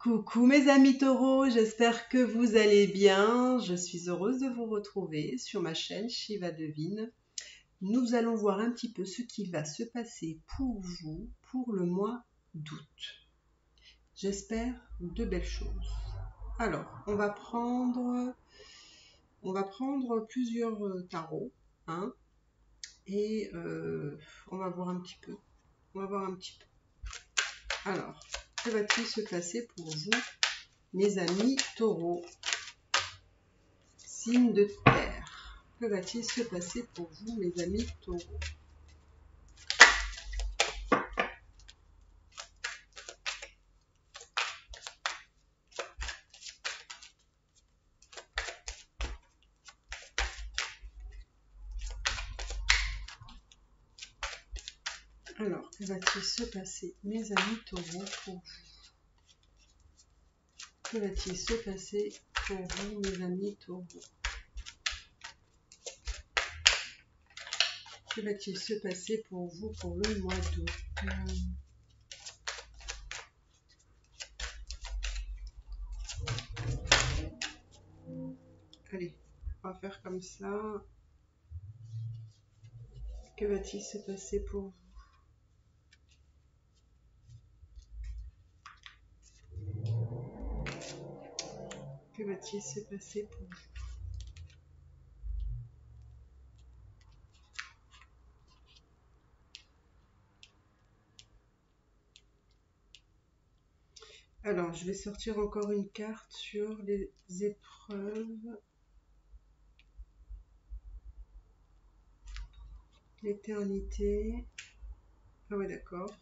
Coucou mes amis taureaux, j'espère que vous allez bien. Je suis heureuse de vous retrouver sur ma chaîne Shiva Devine. Nous allons voir un petit peu ce qui va se passer pour vous pour le mois d'août. J'espère de belles choses. Alors, on va prendre plusieurs tarots, hein, et on va voir un petit peu. Alors, que va-t-il se passer pour vous, mes amis taureaux, signe de terre? Que va-t-il se passer pour vous, mes amis taureaux? Alors, que va-t-il se passer, mes amis taureaux, pour vous? Que va-t-il se passer pour vous, mes amis taureaux? Que va-t-il se passer pour vous pour le mois d'août? Allez, on va faire comme ça. Que va-t-il se passer pour vous? Que va-t-il se passer pour vous? Alors, je vais sortir encore une carte sur les épreuves. L'éternité. Ah ouais, d'accord.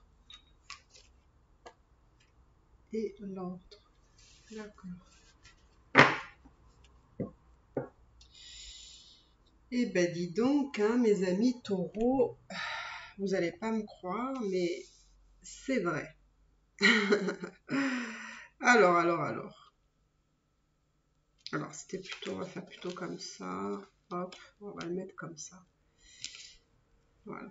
Et l'ordre. D'accord. Eh ben dis donc, hein, mes amis taureaux, vous n'allez pas me croire, mais c'est vrai. Alors, c'était plutôt, on va faire plutôt comme ça. Hop, on va le mettre comme ça. Voilà.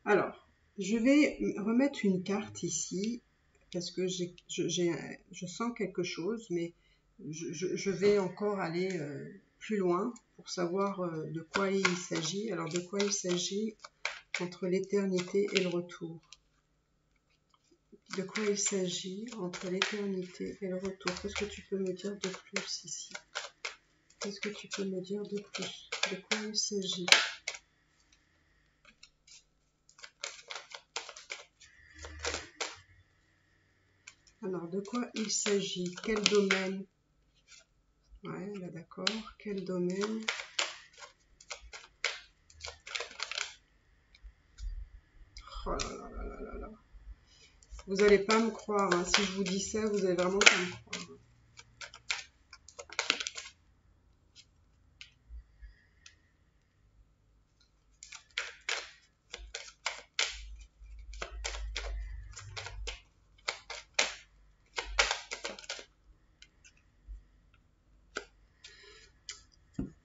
Alors, je vais remettre une carte ici, parce que je sens quelque chose, mais je vais encore aller plus loin pour savoir de quoi il s'agit. Alors, de quoi il s'agit entre l'éternité et le retour? De quoi il s'agit entre l'éternité et le retour? Qu'est-ce que tu peux me dire de plus ici? Qu'est-ce que tu peux me dire de plus? De quoi il s'agit? Alors, de quoi il s'agit? Quel domaine? Ouais, là d'accord. Quel domaine? Oh là là là là là là. Vous n'allez pas me croire, hein. Si je vous dis ça, vous allez vraiment pas me croire.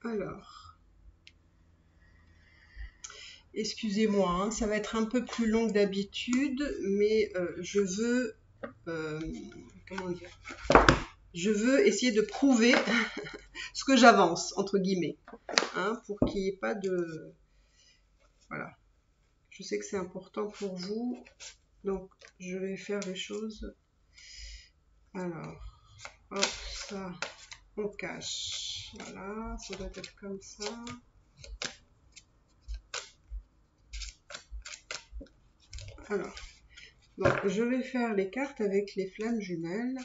Alors, excusez-moi, hein, ça va être un peu plus long que d'habitude, mais je veux, comment dire, je veux essayer de prouver ce que j'avance, entre guillemets, hein, pour qu'il n'y ait pas de... Voilà. Je sais que c'est important pour vous, donc je vais faire les choses. Alors, hop, ça, on cache. Voilà, ça doit être comme ça. Alors, donc je vais faire les cartes avec les flammes jumelles.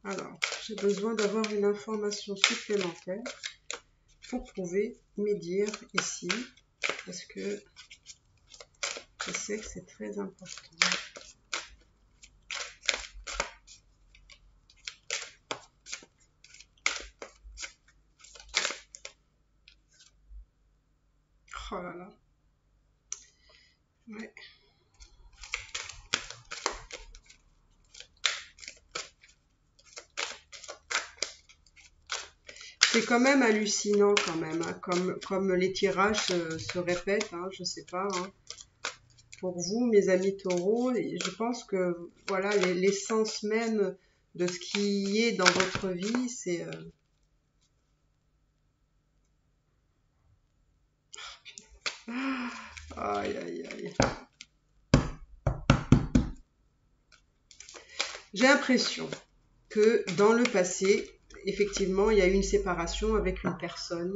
Alors, j'ai besoin d'avoir une information supplémentaire pour prouver mes dires ici, parce que je sais que c'est très important. Oh là là. Ouais. C'est quand même hallucinant quand même, hein, comme les tirages se répètent, hein, je sais pas. Hein. Pour vous, mes amis taureaux, je pense que voilà l'essence même de ce qui est dans votre vie, c'est... Aïe, aïe, aïe. J'ai l'impression que dans le passé, effectivement, il y a eu une séparation avec une personne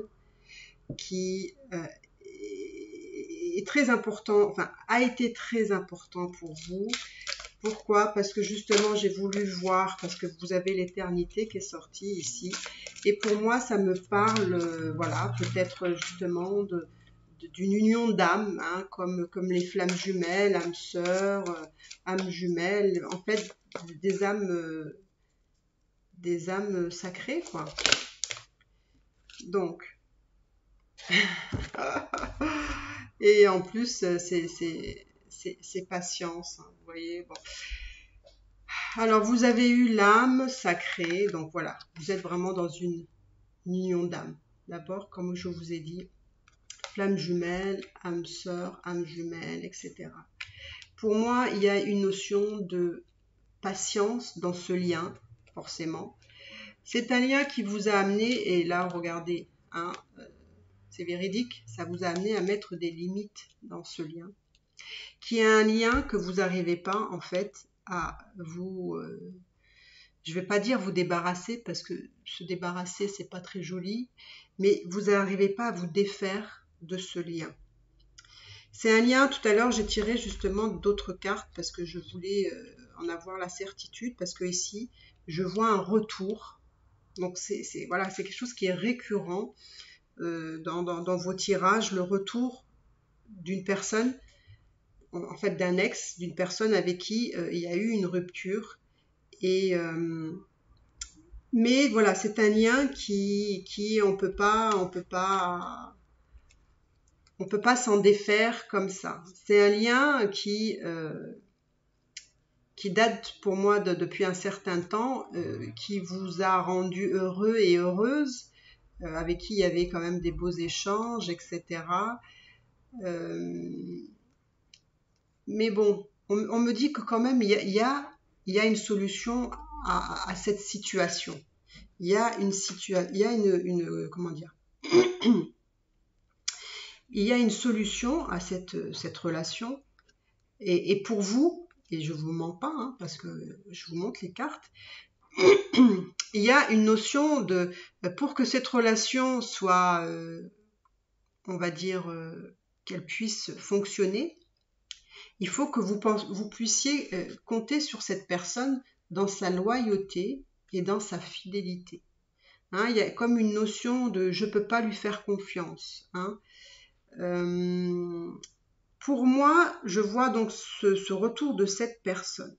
qui est très important, enfin, a été très important pour vous. Pourquoi? Parce que justement, j'ai voulu voir, parce que vous avez l'éternité qui est sortie ici. Et pour moi, ça me parle, voilà, peut-être justement d'une union d'âmes, hein, comme les flammes jumelles, âmes sœurs, âmes jumelles, en fait, des âmes sacrées, quoi. Donc, et en plus, c'est patience, hein, vous voyez, bon. Alors, vous avez eu l'âme sacrée, donc voilà, vous êtes vraiment dans une union d'âme. D'abord, comme je vous ai dit, flamme jumelle, âme sœur, âme jumelle, etc. Pour moi, il y a une notion de patience dans ce lien, forcément. C'est un lien qui vous a amené, et là, regardez, hein, c'est véridique, ça vous a amené à mettre des limites dans ce lien, qui est un lien que vous n'arrivez pas, en fait, à vous... je ne vais pas dire vous débarrasser, parce que se débarrasser, c'est pas très joli, mais vous n'arrivez pas à vous défaire de ce lien. C'est un lien, tout à l'heure, j'ai tiré justement d'autres cartes, parce que je voulais en avoir la certitude, parce que ici, je vois un retour. Donc, voilà, c'est quelque chose qui est récurrent dans vos tirages, le retour d'une personne, en fait d'un ex, d'une personne avec qui il y a eu une rupture. Et... mais voilà, c'est un lien qui on peut pas s'en défaire comme ça. C'est un lien qui date pour moi depuis un certain temps, qui vous a rendu heureux et heureuse, avec qui il y avait quand même des beaux échanges, etc. Mais bon, on me dit que quand même il y a une solution à cette situation. Il y a comment dire, il y a une solution à cette relation. Et pour vous, et je vous mens pas, hein, parce que je vous montre les cartes, il y a une notion de, pour que cette relation soit, on va dire, qu'elle puisse fonctionner, il faut que vous puissiez compter sur cette personne dans sa loyauté et dans sa fidélité. Hein, il y a comme une notion de je ne peux pas lui faire confiance. Hein. Pour moi, je vois donc ce retour de cette personne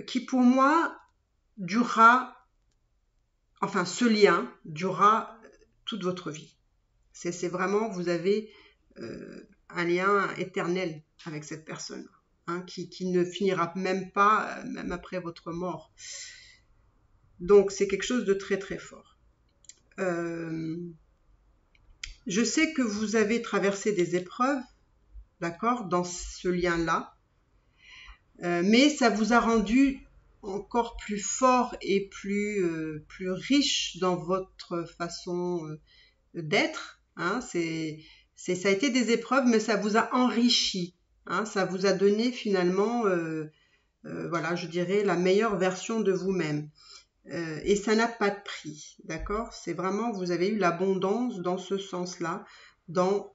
qui pour moi durera, enfin ce lien durera toute votre vie. C'est vraiment, vous avez un lien éternel avec cette personne, hein, qui ne finira même pas, même après votre mort. Donc c'est quelque chose de très très fort. Je sais que vous avez traversé des épreuves, d'accord, dans ce lien-là, mais ça vous a rendu encore plus fort et plus riche dans votre façon d'être. Hein, ça a été des épreuves, mais ça vous a enrichi. Hein, ça vous a donné finalement, voilà, je dirais, la meilleure version de vous-même. Et ça n'a pas de prix, d'accord? C'est vraiment, vous avez eu l'abondance dans ce sens-là, dans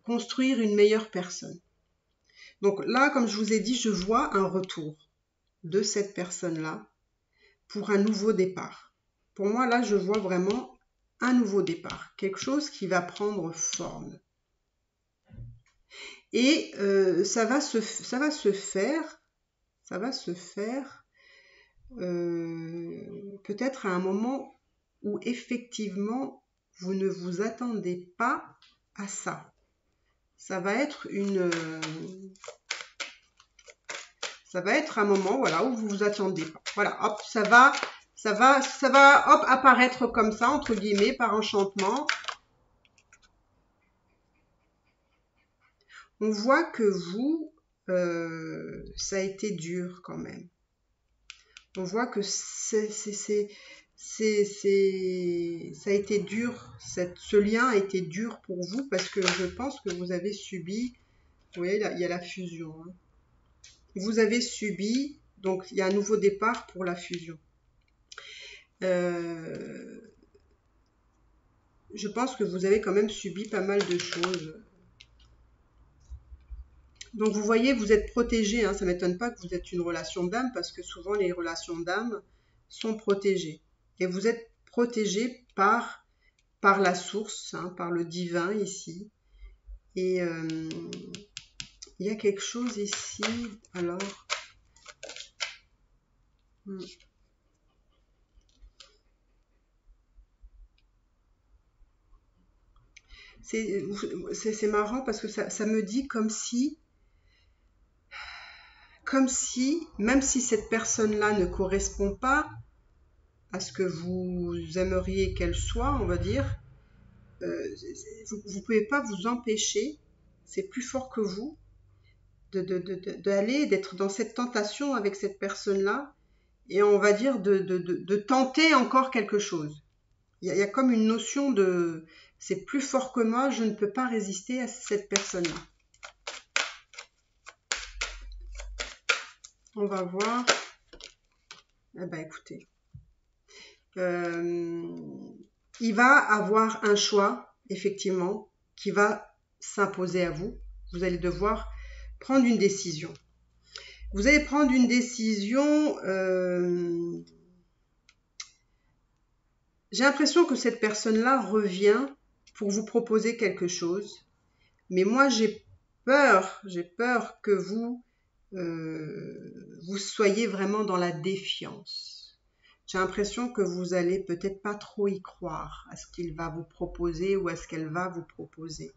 construire une meilleure personne. Donc là, comme je vous ai dit, je vois un retour de cette personne-là pour un nouveau départ. Pour moi, là, je vois vraiment un nouveau départ, quelque chose qui va prendre forme. Et ça va se faire peut-être à un moment où effectivement vous ne vous attendez pas à ça. Ça va être un moment, voilà, où vous vous attendez pas. Voilà, hop, ça Ça va hop, apparaître comme ça, entre guillemets, par enchantement. On voit que vous, ça a été dur quand même. On voit que ça a été dur, ce lien a été dur pour vous parce que je pense que vous avez subi, vous voyez, là, il y a la fusion. Hein. Vous avez subi, donc il y a un nouveau départ pour la fusion. Je pense que vous avez quand même subi pas mal de choses. Donc vous voyez, vous êtes protégé, hein, ça ne m'étonne pas que vous êtes une relation d'âme parce que souvent les relations d'âme sont protégées. Et vous êtes protégé par la source, hein, par le divin ici. Et il y a quelque chose ici, alors... C'est marrant parce que ça me dit comme si, même si cette personne-là ne correspond pas à ce que vous aimeriez qu'elle soit, on va dire, vous ne pouvez pas vous empêcher, c'est plus fort que vous, d'être dans cette tentation avec cette personne-là, et on va dire de tenter encore quelque chose. Il y a comme une notion de c'est plus fort que moi, je ne peux pas résister à cette personne-là. On va voir. Eh ben écoutez, il va avoir un choix, effectivement, qui va s'imposer à vous. Vous allez devoir prendre une décision. Vous allez prendre une décision. J'ai l'impression que cette personne-là revient pour vous proposer quelque chose. Mais moi, j'ai peur que vous soyez vraiment dans la défiance. J'ai l'impression que vous allez peut-être pas trop y croire à ce qu'il va vous proposer ou à ce qu'elle va vous proposer.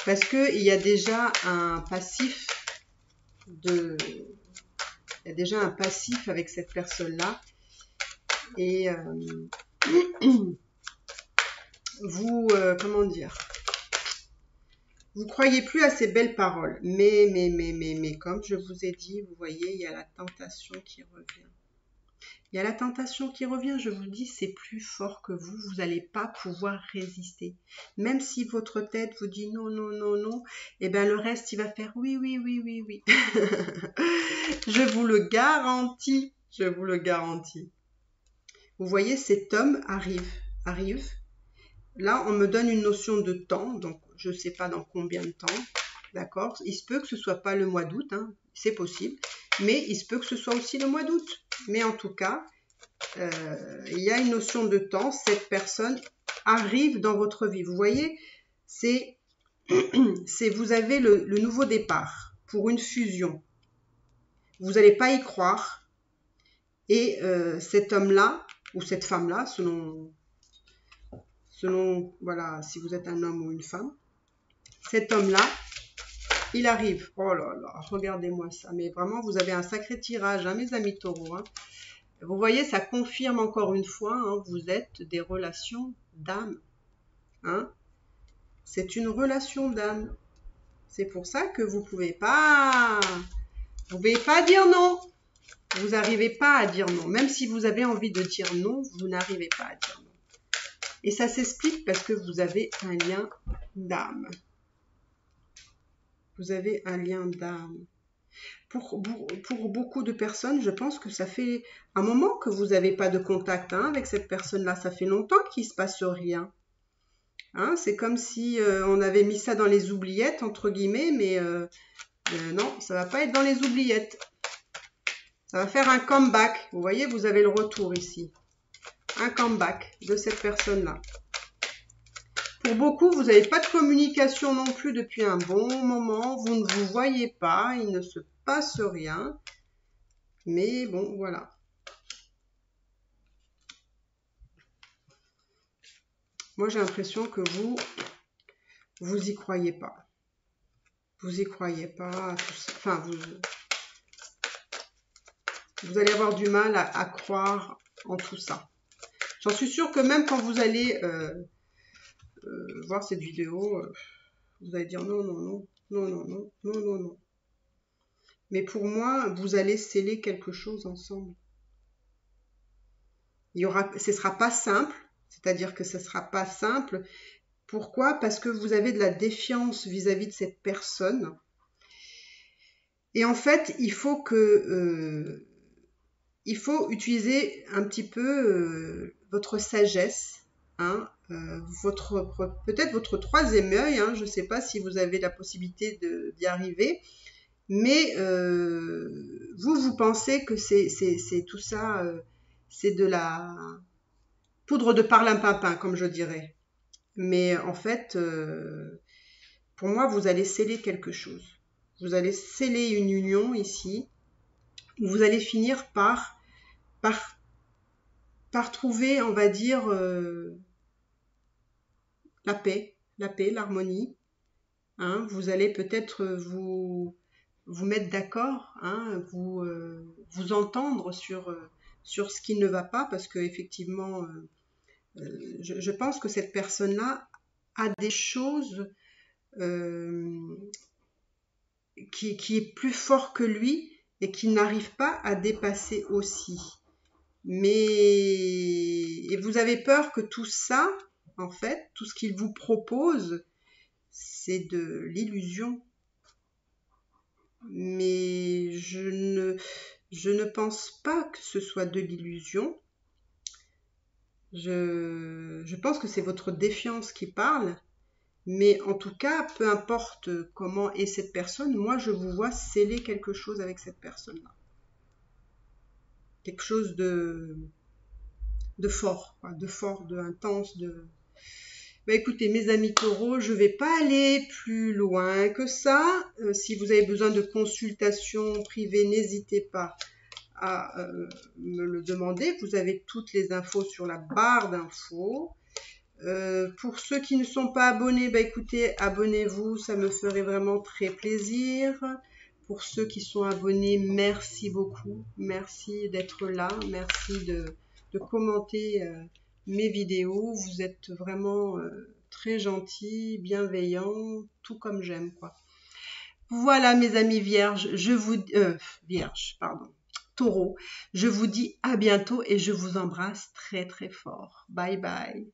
Parce qu'il y a déjà un passif avec cette personne-là. Et vous, comment dire, vous croyez plus à ces belles paroles. Mais, comme je vous ai dit, vous voyez, il y a la tentation qui revient. Il y a la tentation qui revient, je vous dis, c'est plus fort que vous, vous n'allez pas pouvoir résister. Même si votre tête vous dit non, non, non, non, et bien le reste, il va faire oui, oui, oui, oui, oui. Je vous le garantis, je vous le garantis. Vous voyez, cet homme arrive. Là, on me donne une notion de temps, donc je ne sais pas dans combien de temps, d'accord? Il se peut que ce ne soit pas le mois d'août, hein, c'est possible, mais il se peut que ce soit aussi le mois d'août. Mais en tout cas, il y a une notion de temps, cette personne arrive dans votre vie. Vous voyez, vous avez le nouveau départ pour une fusion. Vous n'allez pas y croire, et cet homme-là, ou cette femme-là, selon, voilà, si vous êtes un homme ou une femme, cet homme-là, il arrive. Oh là là, regardez-moi ça. Mais vraiment, vous avez un sacré tirage, hein, mes amis taureaux. Hein. Vous voyez, ça confirme encore une fois, hein, vous êtes des relations d'âme. Hein. C'est une relation d'âme. C'est pour ça que vous ne pouvez pas dire non. Vous n'arrivez pas à dire non. Même si vous avez envie de dire non, vous n'arrivez pas à dire non. Et ça s'explique parce que vous avez un lien d'âme. Vous avez un lien d'âme. Pour beaucoup de personnes, je pense que ça fait un moment que vous n'avez pas de contact avec cette personne-là. Ça fait longtemps qu'il ne se passe rien. Hein, c'est comme si on avait mis ça dans les oubliettes, entre guillemets, mais non, ça ne va pas être dans les oubliettes. Ça va faire un comeback. Vous voyez, vous avez le retour ici. Un comeback de cette personne-là. Pour beaucoup, vous n'avez pas de communication non plus depuis un bon moment. Vous ne vous voyez pas, il ne se passe rien. Mais bon, voilà. Moi, j'ai l'impression que vous y croyez pas. Vous y croyez pas. Tout ça. Enfin, Vous allez avoir du mal à croire en tout ça. J'en suis sûre que même quand vous allez voir cette vidéo, vous allez dire non, non, non, non, non, non, non, non, non. Mais pour moi, vous allez sceller quelque chose ensemble. Ce ne sera pas simple, c'est-à-dire que ce ne sera pas simple. Pourquoi? Parce que vous avez de la défiance vis-à-vis de cette personne. Et en fait, il faut utiliser un petit peu votre sagesse, hein, peut-être votre troisième œil, hein, je ne sais pas si vous avez la possibilité d'y arriver, mais vous pensez que c'est tout ça, c'est de la poudre de parlimpinpin, comme je dirais. Mais en fait, pour moi, vous allez sceller quelque chose. Vous allez sceller une union ici, où vous allez finir par trouver, on va dire, la paix, l'harmonie. Hein. Vous allez peut-être vous mettre d'accord, hein, vous entendre sur ce qui ne va pas, parce que effectivement, je pense que cette personne-là a des choses qui est plus fort que lui et qui n'arrive pas à dépasser aussi. Et vous avez peur que tout ça, en fait, tout ce qu'il vous propose, c'est de l'illusion. Mais je ne pense pas que ce soit de l'illusion. Je pense que c'est votre défiance qui parle. Mais en tout cas, peu importe comment est cette personne, moi je vous vois sceller quelque chose avec cette personne-là. Quelque chose de fort, quoi, de intense, Bah écoutez, mes amis taureaux, je ne vais pas aller plus loin que ça. Si vous avez besoin de consultation privée, n'hésitez pas à me le demander. Vous avez toutes les infos sur la barre d'infos. Pour ceux qui ne sont pas abonnés, bah écoutez, abonnez-vous, ça me ferait vraiment très plaisir. Pour ceux qui sont abonnés, merci beaucoup. Merci d'être là. Merci de commenter mes vidéos. Vous êtes vraiment très gentils, bienveillants, tout comme j'aime, quoi. Voilà, mes amis vierges, taureaux, je vous dis à bientôt et je vous embrasse très très fort. Bye bye.